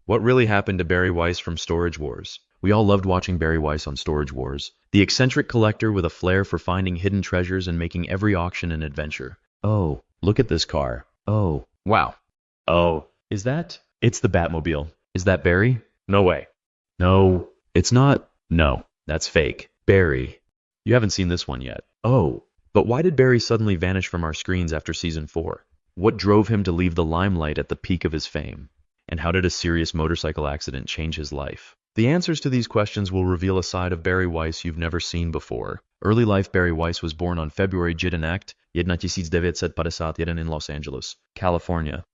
What really happened to Barry Weiss from Storage Wars? We all loved watching Barry Weiss on Storage Wars, the eccentric collector with a flair for finding hidden treasures and making every auction an adventure. Oh, look at this car. Oh, wow. Oh, is that? It's the Batmobile. Is that Barry? No way. No, it's not. No, that's fake. Barry. You haven't seen this one yet. Oh, but why did Barry suddenly vanish from our screens after season 4? What drove him to leave the limelight at the peak of his fame? And how did a serious motorcycle accident change his life? The answers to these questions will reveal a side of Barry Weiss you've never seen before. Early life Barry Weiss was born on February Jedenáct, Jedna, tisíc, devět, padesát, jeden in Los Angeles, California.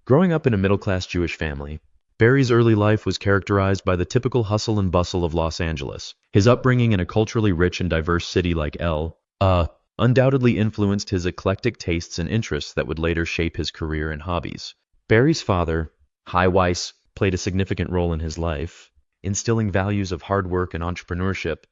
Growing up in a middle-class Jewish family, Barry's early life was characterized by the typical hustle and bustle of Los Angeles. His upbringing in a culturally rich and diverse city like undoubtedly influenced his eclectic tastes and interests that would later shape his career and hobbies. Barry's father, Weiss, played a significant role in his life, instilling values of hard work and entrepreneurship.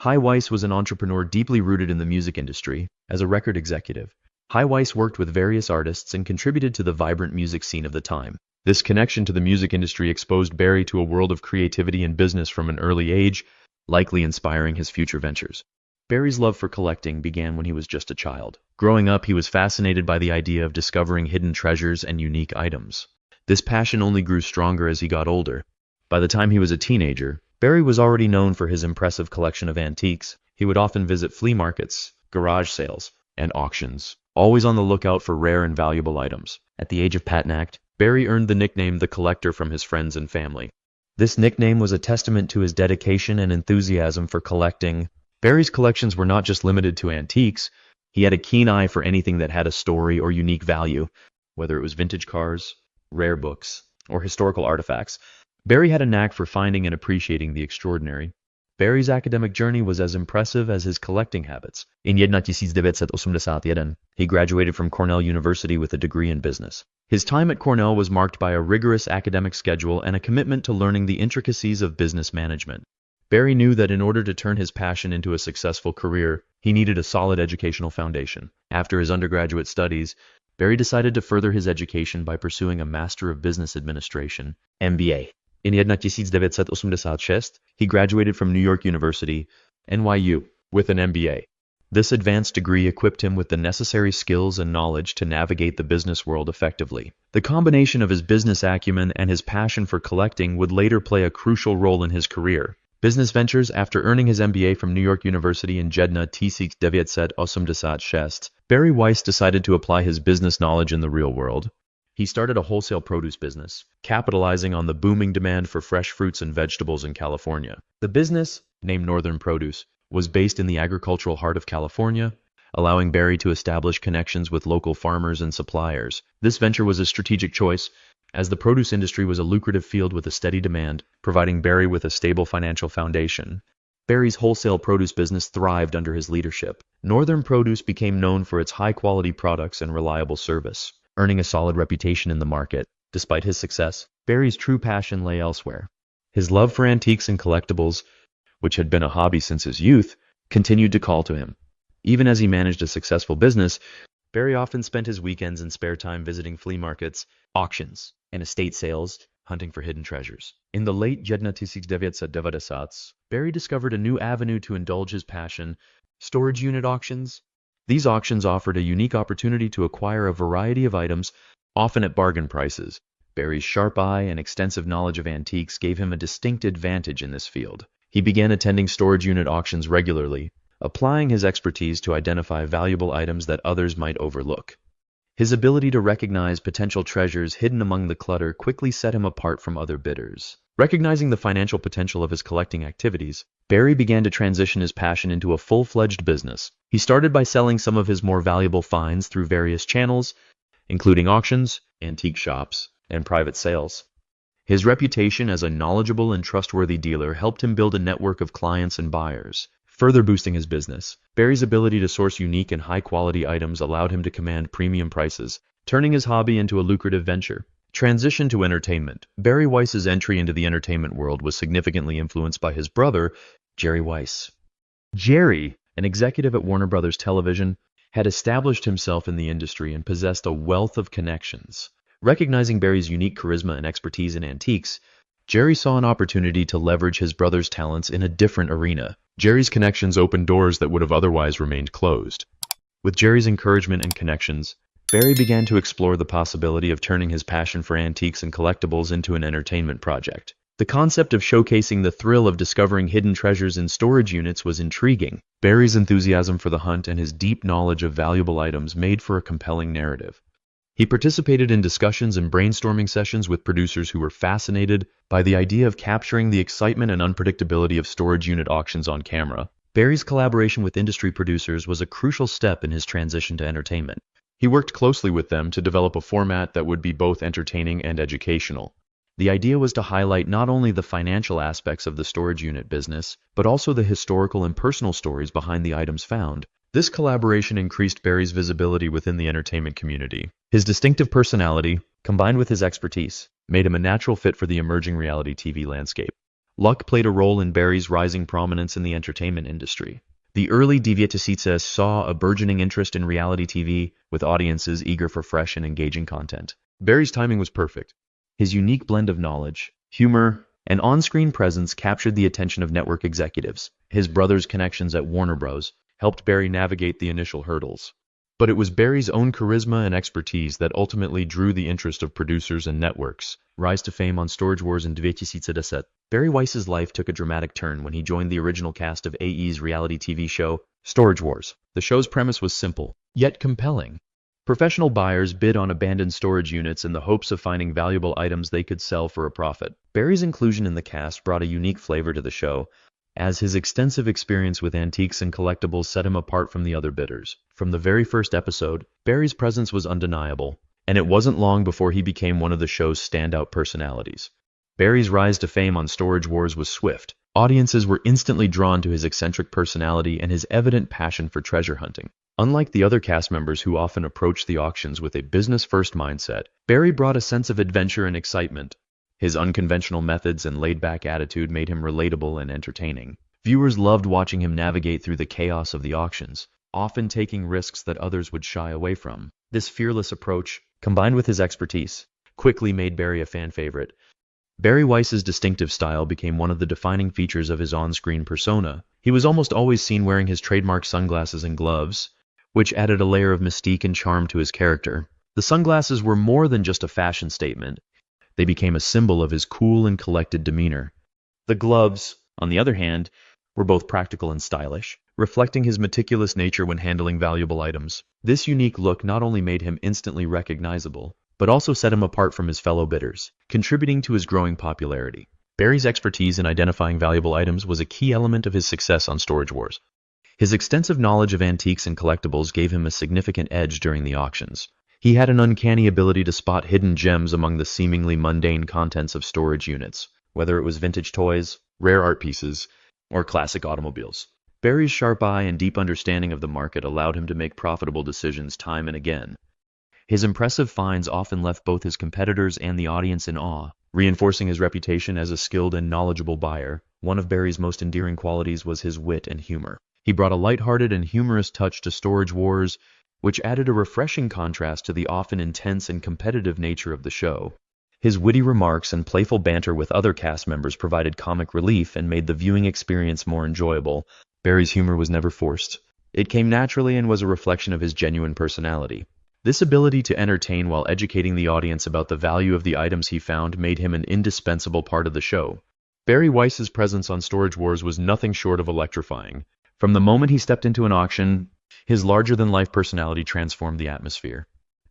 Weiss was an entrepreneur deeply rooted in the music industry. As a record executive, Weiss worked with various artists and contributed to the vibrant music scene of the time. This connection to the music industry exposed Barry to a world of creativity and business from an early age, likely inspiring his future ventures. Barry's love for collecting began when he was just a child. Growing up, he was fascinated by the idea of discovering hidden treasures and unique items. This passion only grew stronger as he got older. By the time he was a teenager, Barry was already known for his impressive collection of antiques. He would often visit flea markets, garage sales, and auctions, always on the lookout for rare and valuable items. At the age of Patnact, Barry earned the nickname The Collector from his friends and family. This nickname was a testament to his dedication and enthusiasm for collecting. Barry's collections were not just limited to antiques. He had a keen eye for anything that had a story or unique value, whether it was vintage cars, rare books, or historical artifacts. Barry had a knack for finding and appreciating the extraordinary. Barry's academic journey was as impressive as his collecting habits. In Jedna, tisíc, 981, he graduated from Cornell University with a degree in business. His time at Cornell was marked by a rigorous academic schedule and a commitment to learning the intricacies of business management. Barry knew that in order to turn his passion into a successful career, he needed a solid educational foundation. After his undergraduate studies, Barry decided to further his education by pursuing a Master of Business Administration, MBA. In Jedna, tisíc, 986, he graduated from New York University, NYU, with an MBA. This advanced degree equipped him with the necessary skills and knowledge to navigate the business world effectively. The combination of his business acumen and his passion for collecting would later play a crucial role in his career. Business ventures. After earning his MBA from New York University in Jedna, tisíc, 986, Barry Weiss decided to apply his business knowledge in the real world. He started a wholesale produce business, capitalizing on the booming demand for fresh fruits and vegetables in California. The business, named Northern Produce, was based in the agricultural heart of California, allowing Barry to establish connections with local farmers and suppliers. This venture was a strategic choice, as the produce industry was a lucrative field with a steady demand, providing Barry with a stable financial foundation. Barry's wholesale produce business thrived under his leadership. Northern Produce became known for its high-quality products and reliable service, earning a solid reputation in the market. Despite his success, Barry's true passion lay elsewhere. His love for antiques and collectibles, which had been a hobby since his youth, continued to call to him. Even as he managed a successful business, Barry often spent his weekends and spare time visiting flea markets, auctions, and estate sales, hunting for hidden treasures. In the late Jedna, tisíc, 990, Barry discovered a new avenue to indulge his passion: storage unit auctions. These auctions offered a unique opportunity to acquire a variety of items, often at bargain prices. Barry's sharp eye and extensive knowledge of antiques gave him a distinct advantage in this field. He began attending storage unit auctions regularly, applying his expertise to identify valuable items that others might overlook. His ability to recognize potential treasures hidden among the clutter quickly set him apart from other bidders. Recognizing the financial potential of his collecting activities, Barry began to transition his passion into a full-fledged business. He started by selling some of his more valuable finds through various channels, including auctions, antique shops, and private sales. His reputation as a knowledgeable and trustworthy dealer helped him build a network of clients and buyers, further boosting his business. Barry's ability to source unique and high-quality items allowed him to command premium prices, turning his hobby into a lucrative venture. Transition to entertainment. Barry Weiss's entry into the entertainment world was significantly influenced by his brother, Jerry Weiss. Jerry, an executive at Warner Brothers Television, had established himself in the industry and possessed a wealth of connections. Recognizing Barry's unique charisma and expertise in antiques, Jerry saw an opportunity to leverage his brother's talents in a different arena. Jerry's connections opened doors that would have otherwise remained closed. With Jerry's encouragement and connections, Barry began to explore the possibility of turning his passion for antiques and collectibles into an entertainment project. The concept of showcasing the thrill of discovering hidden treasures in storage units was intriguing. Barry's enthusiasm for the hunt and his deep knowledge of valuable items made for a compelling narrative. He participated in discussions and brainstorming sessions with producers who were fascinated by the idea of capturing the excitement and unpredictability of storage unit auctions on camera. Barry's collaboration with industry producers was a crucial step in his transition to entertainment. He worked closely with them to develop a format that would be both entertaining and educational. The idea was to highlight not only the financial aspects of the storage unit business, but also the historical and personal stories behind the items found. This collaboration increased Barry's visibility within the entertainment community. His distinctive personality, combined with his expertise, made him a natural fit for the emerging reality TV landscape. Luck played a role in Barry's rising prominence in the entertainment industry. The early devět tisíc saw a burgeoning interest in reality TV, with audiences eager for fresh and engaging content. Barry's timing was perfect. His unique blend of knowledge, humor, and on-screen presence captured the attention of network executives. His brother's connections at Warner Bros. Helped Barry navigate the initial hurdles. But it was Barry's own charisma and expertise that ultimately drew the interest of producers and networks. Rise to fame on Storage Wars in 2010. Barry Weiss's life took a dramatic turn when he joined the original cast of AE's reality TV show, Storage Wars. The show's premise was simple, yet compelling. Professional buyers bid on abandoned storage units in the hopes of finding valuable items they could sell for a profit. Barry's inclusion in the cast brought a unique flavor to the show, as his extensive experience with antiques and collectibles set him apart from the other bidders. From the very first episode, Barry's presence was undeniable, and it wasn't long before he became one of the show's standout personalities. Barry's rise to fame on Storage Wars was swift. Audiences were instantly drawn to his eccentric personality and his evident passion for treasure hunting. Unlike the other cast members who often approached the auctions with a business-first mindset, Barry brought a sense of adventure and excitement. His unconventional methods and laid-back attitude made him relatable and entertaining. Viewers loved watching him navigate through the chaos of the auctions, often taking risks that others would shy away from. This fearless approach, combined with his expertise, quickly made Barry a fan favorite. Barry Weiss's distinctive style became one of the defining features of his on-screen persona. He was almost always seen wearing his trademark sunglasses and gloves, which added a layer of mystique and charm to his character. The sunglasses were more than just a fashion statement. They became a symbol of his cool and collected demeanor. The gloves, on the other hand, were both practical and stylish, reflecting his meticulous nature when handling valuable items. This unique look not only made him instantly recognizable, but also set him apart from his fellow bidders, contributing to his growing popularity. Barry's expertise in identifying valuable items was a key element of his success on Storage Wars. His extensive knowledge of antiques and collectibles gave him a significant edge during the auctions. He had an uncanny ability to spot hidden gems among the seemingly mundane contents of storage units, whether it was vintage toys, rare art pieces, or classic automobiles. Barry's sharp eye and deep understanding of the market allowed him to make profitable decisions time and again. His impressive finds often left both his competitors and the audience in awe, reinforcing his reputation as a skilled and knowledgeable buyer. One of Barry's most endearing qualities was his wit and humor. He brought a lighthearted and humorous touch to Storage Wars, which added a refreshing contrast to the often intense and competitive nature of the show. His witty remarks and playful banter with other cast members provided comic relief and made the viewing experience more enjoyable. Barry's humor was never forced. It came naturally and was a reflection of his genuine personality. This ability to entertain while educating the audience about the value of the items he found made him an indispensable part of the show. Barry Weiss's presence on Storage Wars was nothing short of electrifying. From the moment he stepped into an auction, his larger-than-life personality transformed the atmosphere.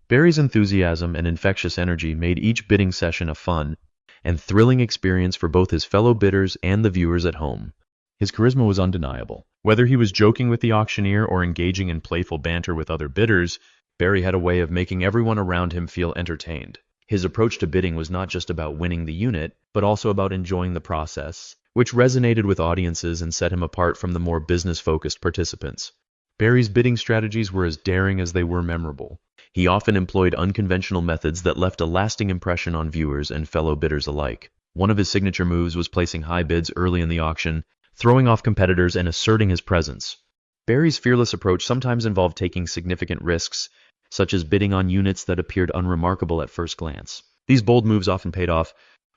Barry's enthusiasm and infectious energy made each bidding session a fun and thrilling experience for both his fellow bidders and the viewers at home. His charisma was undeniable. Whether he was joking with the auctioneer or engaging in playful banter with other bidders, Barry had a way of making everyone around him feel entertained. His approach to bidding was not just about winning the unit, but also about enjoying the process, which resonated with audiences and set him apart from the more business-focused participants. Barry's bidding strategies were as daring as they were memorable. He often employed unconventional methods that left a lasting impression on viewers and fellow bidders alike. One of his signature moves was placing high bids early in the auction, throwing off competitors and asserting his presence. Barry's fearless approach sometimes involved taking significant risks, such as bidding on units that appeared unremarkable at first glance. These bold moves often paid off,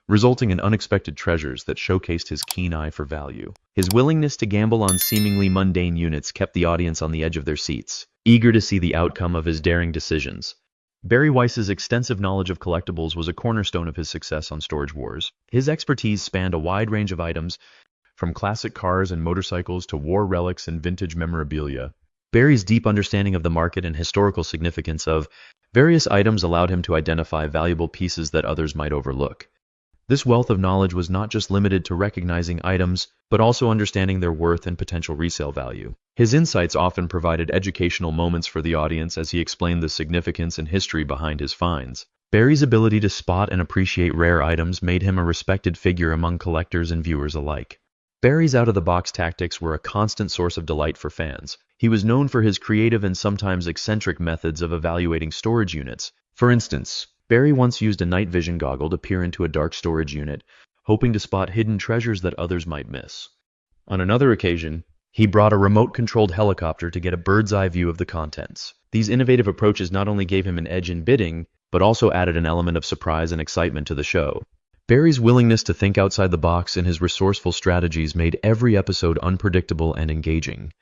resulting in unexpected treasures that showcased his keen eye for value. His willingness to gamble on seemingly mundane units kept the audience on the edge of their seats, eager to see the outcome of his daring decisions. Barry Weiss's extensive knowledge of collectibles was a cornerstone of his success on Storage Wars. His expertise spanned a wide range of items, from classic cars and motorcycles to war relics and vintage memorabilia. Barry's deep understanding of the market and historical significance of various items allowed him to identify valuable pieces that others might overlook. This wealth of knowledge was not just limited to recognizing items, but also understanding their worth and potential resale value. His insights often provided educational moments for the audience as he explained the significance and history behind his finds. Barry's ability to spot and appreciate rare items made him a respected figure among collectors and viewers alike. Barry's out-of-the-box tactics were a constant source of delight for fans. He was known for his creative and sometimes eccentric methods of evaluating storage units. For instance, Barry once used a night vision goggle to peer into a dark storage unit, hoping to spot hidden treasures that others might miss. On another occasion, he brought a remote-controlled helicopter to get a bird's-eye view of the contents. These innovative approaches not only gave him an edge in bidding, but also added an element of surprise and excitement to the show. Barry's willingness to think outside the box and his resourceful strategies made every episode unpredictable and engaging.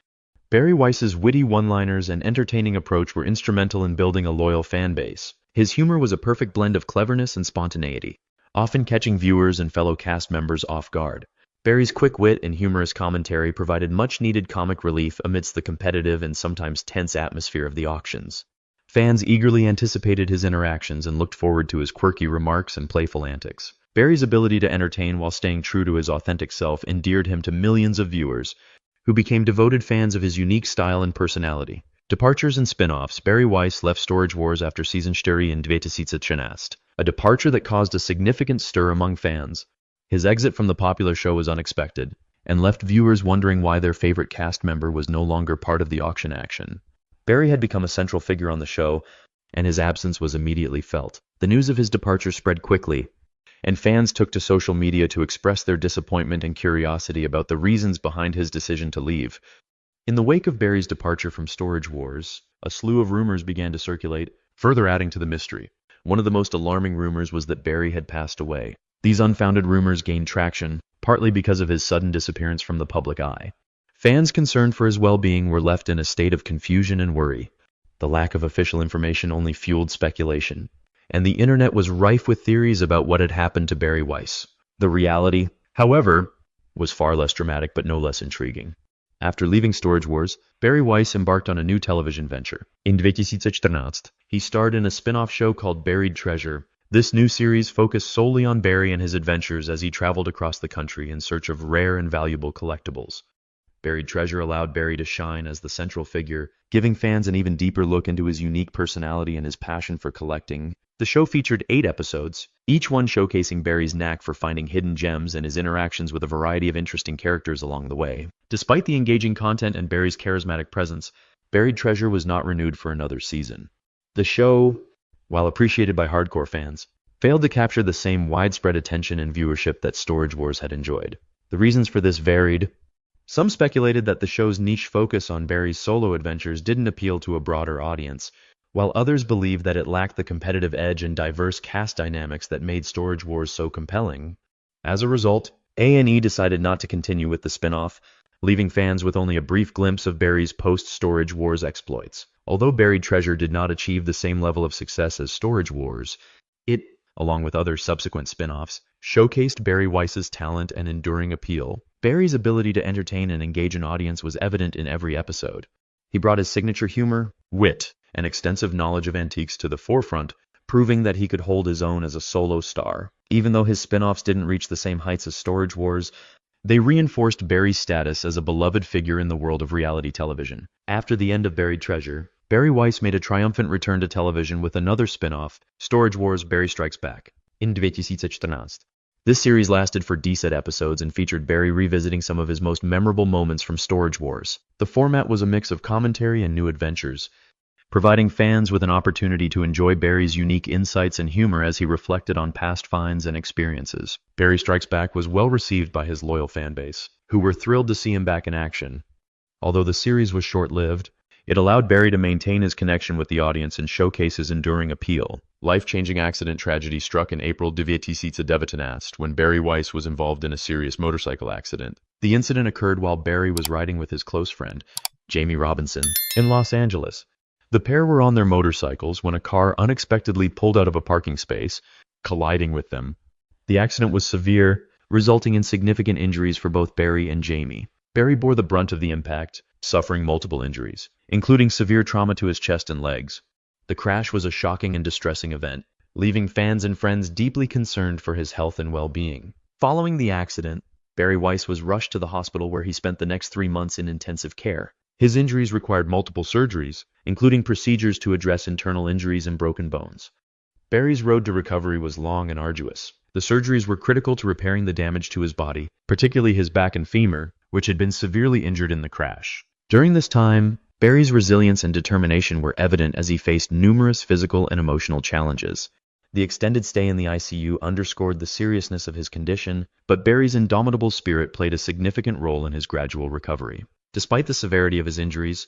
Barry Weiss's witty one-liners and entertaining approach were instrumental in building a loyal fan base. His humor was a perfect blend of cleverness and spontaneity, often catching viewers and fellow cast members off guard. Barry's quick wit and humorous commentary provided much-needed comic relief amidst the competitive and sometimes tense atmosphere of the auctions. Fans eagerly anticipated his interactions and looked forward to his quirky remarks and playful antics. Barry's ability to entertain while staying true to his authentic self endeared him to millions of viewers, who became devoted fans of his unique style and personality. Departures and spin-offs. Barry Weiss left Storage Wars after season 4 in 2017, a departure that caused a significant stir among fans. His exit from the popular show was unexpected, and left viewers wondering why their favorite cast member was no longer part of the auction action. Barry had become a central figure on the show, and his absence was immediately felt. The news of his departure spread quickly, and fans took to social media to express their disappointment and curiosity about the reasons behind his decision to leave. In the wake of Barry's departure from Storage Wars, a slew of rumors began to circulate, further adding to the mystery. One of the most alarming rumors was that Barry had passed away. These unfounded rumors gained traction, partly because of his sudden disappearance from the public eye. Fans concerned for his well-being were left in a state of confusion and worry. The lack of official information only fueled speculation, and the internet was rife with theories about what had happened to Barry Weiss. The reality, however, was far less dramatic but no less intriguing. After leaving Storage Wars, Barry Weiss embarked on a new television venture. In 2014, he starred in a spin-off show called Buried Treasure. This new series focused solely on Barry and his adventures as he traveled across the country in search of rare and valuable collectibles. Buried Treasure allowed Barry to shine as the central figure, giving fans an even deeper look into his unique personality and his passion for collecting. The show featured 8 episodes, each one showcasing Barry's knack for finding hidden gems and his interactions with a variety of interesting characters along the way. Despite the engaging content and Barry's charismatic presence, Buried Treasure was not renewed for another season. The show, while appreciated by hardcore fans, failed to capture the same widespread attention and viewership that Storage Wars had enjoyed. The reasons for this varied. Some speculated that the show's niche focus on Barry's solo adventures didn't appeal to a broader audience, while others believed that it lacked the competitive edge and diverse cast dynamics that made Storage Wars so compelling. As a result, A&E decided not to continue with the spin-off, leaving fans with only a brief glimpse of Barry's post-Storage Wars exploits. Although Buried Treasure did not achieve the same level of success as Storage Wars, it, along with other subsequent spin-offs, showcased Barry Weiss's talent and enduring appeal. Barry's ability to entertain and engage an audience was evident in every episode. He brought his signature humor, wit, and extensive knowledge of antiques to the forefront, proving that he could hold his own as a solo star. Even though his spin-offs didn't reach the same heights as Storage Wars, they reinforced Barry's status as a beloved figure in the world of reality television. After the end of Buried Treasure, Barry Weiss made a triumphant return to television with another spin-off, Storage Wars: Barry Strikes Back, in 2014. This series lasted for decent episodes and featured Barry revisiting some of his most memorable moments from Storage Wars. The format was a mix of commentary and new adventures, providing fans with an opportunity to enjoy Barry's unique insights and humor as he reflected on past finds and experiences. Barry Strikes Back was well received by his loyal fan base, who were thrilled to see him back in action. Although the series was short-lived, It allowed Barry to maintain his connection with the audience and showcase his enduring appeal. Life-changing accident tragedy struck in April 2019 when Barry Weiss was involved in a serious motorcycle accident. The incident occurred while Barry was riding with his close friend, Jamie Robinson, in Los Angeles. The pair were on their motorcycles when a car unexpectedly pulled out of a parking space, colliding with them. The accident was severe, resulting in significant injuries for both Barry and Jamie. Barry bore the brunt of the impact, suffering multiple injuries, including severe trauma to his chest and legs. The crash was a shocking and distressing event, leaving fans and friends deeply concerned for his health and well-being. Following the accident, Barry Weiss was rushed to the hospital where he spent the next 3 months in intensive care. His injuries required multiple surgeries, including procedures to address internal injuries and broken bones. Barry's road to recovery was long and arduous. The surgeries were critical to repairing the damage to his body, particularly his back and femur, which had been severely injured in the crash. During this time, Barry's resilience and determination were evident as he faced numerous physical and emotional challenges. The extended stay in the ICU underscored the seriousness of his condition, but Barry's indomitable spirit played a significant role in his gradual recovery. Despite the severity of his injuries,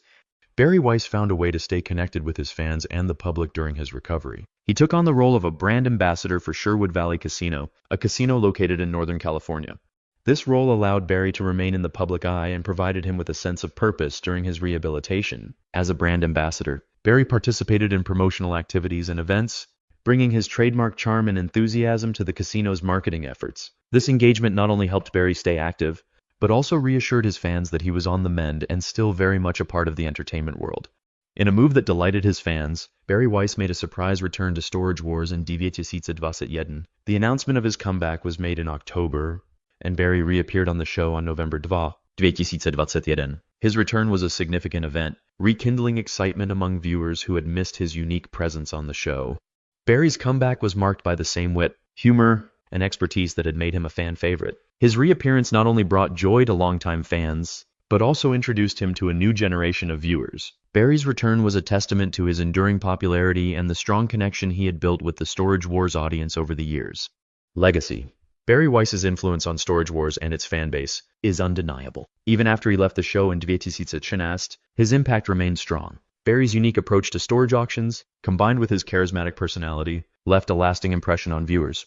Barry Weiss found a way to stay connected with his fans and the public during his recovery. He took on the role of a brand ambassador for Sherwood Valley Casino, a casino located in Northern California. This role allowed Barry to remain in the public eye and provided him with a sense of purpose during his rehabilitation. As a brand ambassador, Barry participated in promotional activities and events, bringing his trademark charm and enthusiasm to the casino's marketing efforts. This engagement not only helped Barry stay active, but also reassured his fans that he was on the mend and still very much a part of the entertainment world. In a move that delighted his fans, Barry Weiss made a surprise return to Storage Wars in Devět, Jeden. The announcement of his comeback was made in October, and Barry reappeared on the show on November 2, 2021. His return was a significant event, rekindling excitement among viewers who had missed his unique presence on the show. Barry's comeback was marked by the same wit, humor, and expertise that had made him a fan favorite. His reappearance not only brought joy to longtime fans, but also introduced him to a new generation of viewers. Barry's return was a testament to his enduring popularity and the strong connection he had built with the Storage Wars audience over the years. Legacy. Barry Weiss's influence on Storage Wars and its fan base is undeniable. Even after he left the show in 2019, his impact remained strong. Barry's unique approach to storage auctions, combined with his charismatic personality, left a lasting impression on viewers.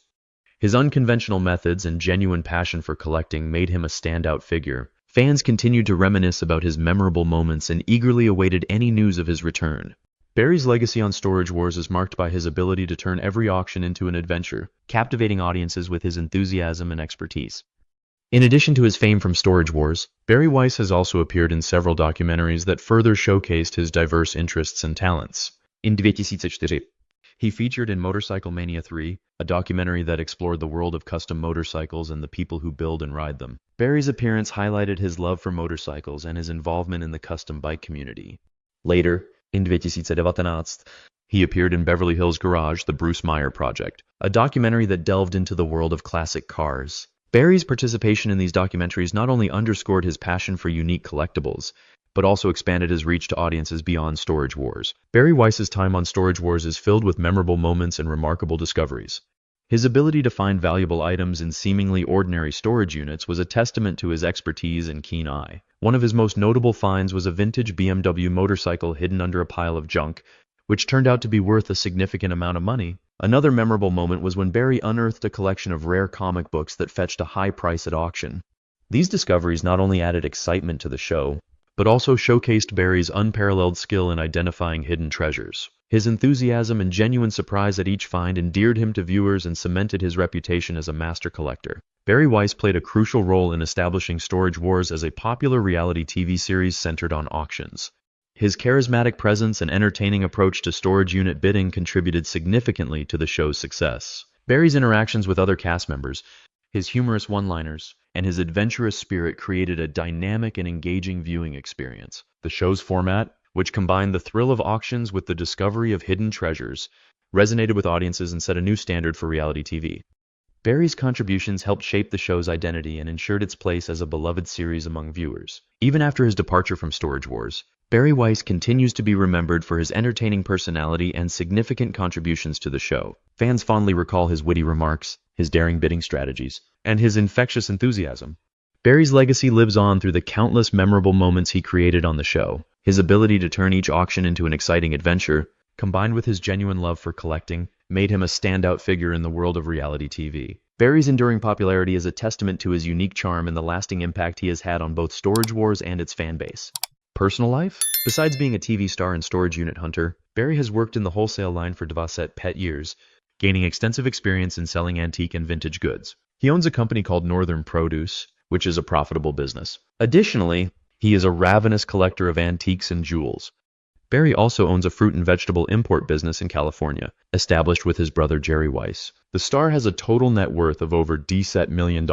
His unconventional methods and genuine passion for collecting made him a standout figure. Fans continued to reminisce about his memorable moments and eagerly awaited any news of his return. Barry's legacy on Storage Wars is marked by his ability to turn every auction into an adventure, captivating audiences with his enthusiasm and expertise. In addition to his fame from Storage Wars, Barry Weiss has also appeared in several documentaries that further showcased his diverse interests and talents. In 2004, he featured in Motorcycle Mania 3, a documentary that explored the world of custom motorcycles and the people who build and ride them. Barry's appearance highlighted his love for motorcycles and his involvement in the custom bike community. Later, in 2019, he appeared in Beverly Hills Garage, The Bruce Meyer Project, a documentary that delved into the world of classic cars. Barry's participation in these documentaries not only underscored his passion for unique collectibles, but also expanded his reach to audiences beyond Storage Wars. Barry Weiss's time on Storage Wars is filled with memorable moments and remarkable discoveries. His ability to find valuable items in seemingly ordinary storage units was a testament to his expertise and keen eye. One of his most notable finds was a vintage BMW motorcycle hidden under a pile of junk, which turned out to be worth a significant amount of money. Another memorable moment was when Barry unearthed a collection of rare comic books that fetched a high price at auction. These discoveries not only added excitement to the show, but also showcased Barry's unparalleled skill in identifying hidden treasures. His enthusiasm and genuine surprise at each find endeared him to viewers and cemented his reputation as a master collector. Barry Weiss played a crucial role in establishing Storage Wars as a popular reality TV series centered on auctions. His charismatic presence and entertaining approach to storage unit bidding contributed significantly to the show's success. Barry's interactions with other cast members, his humorous one-liners, and his adventurous spirit created a dynamic and engaging viewing experience. The show's format, which combined the thrill of auctions with the discovery of hidden treasures, resonated with audiences and set a new standard for reality TV. Barry's contributions helped shape the show's identity and ensured its place as a beloved series among viewers. Even after his departure from Storage Wars, Barry Weiss continues to be remembered for his entertaining personality and significant contributions to the show. Fans fondly recall his witty remarks, his daring bidding strategies, and his infectious enthusiasm. Barry's legacy lives on through the countless memorable moments he created on the show. His ability to turn each auction into an exciting adventure, combined with his genuine love for collecting, made him a standout figure in the world of reality TV. Barry's enduring popularity is a testament to his unique charm and the lasting impact he has had on both Storage Wars and its fanbase. Personal life? Besides being a TV star and storage unit hunter, Barry has worked in the wholesale line for devět pet years, gaining extensive experience in selling antique and vintage goods. He owns a company called Northern Produce, which is a profitable business. Additionally, he is a ravenous collector of antiques and jewels. Barry also owns a fruit and vegetable import business in California, established with his brother Jerry Weiss. The star has a total net worth of over $17 million,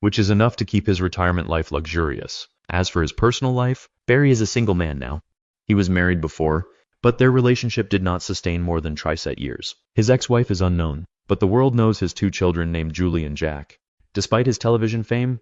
which is enough to keep his retirement life luxurious. As for his personal life, Barry is a single man now. He was married before, but their relationship did not sustain more than 3 years. His ex-wife is unknown, but the world knows his 2 children named Julie and Jack. Despite his television fame,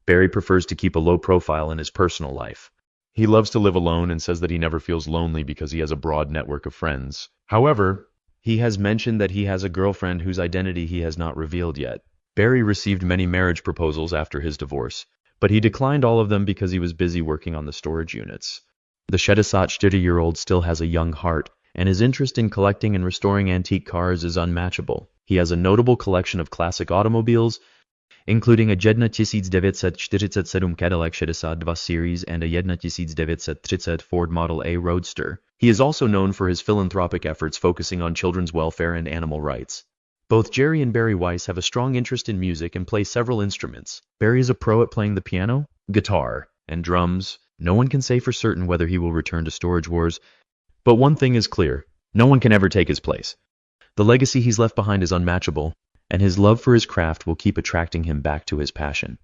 Barry prefers to keep a low profile in his personal life. He loves to live alone and says that he never feels lonely because he has a broad network of friends. However, he has mentioned that he has a girlfriend whose identity he has not revealed yet. Barry received many marriage proposals after his divorce, but he declined all of them because he was busy working on the storage units. The 30-year-old still has a young heart, and his interest in collecting and restoring antique cars is unmatchable. He has a notable collection of classic automobiles, including a Jedna 1947 Cadillac 62 series and a Jedna 1930 Ford Model A Roadster. He is also known for his philanthropic efforts focusing on children's welfare and animal rights. Both Jerry and Barry Weiss have a strong interest in music and play several instruments. Barry is a pro at playing the piano, guitar, and drums. No one can say for certain whether he will return to Storage Wars, but one thing is clear: no one can ever take his place. The legacy he's left behind is unmatchable, and his love for his craft will keep attracting him back to his passion.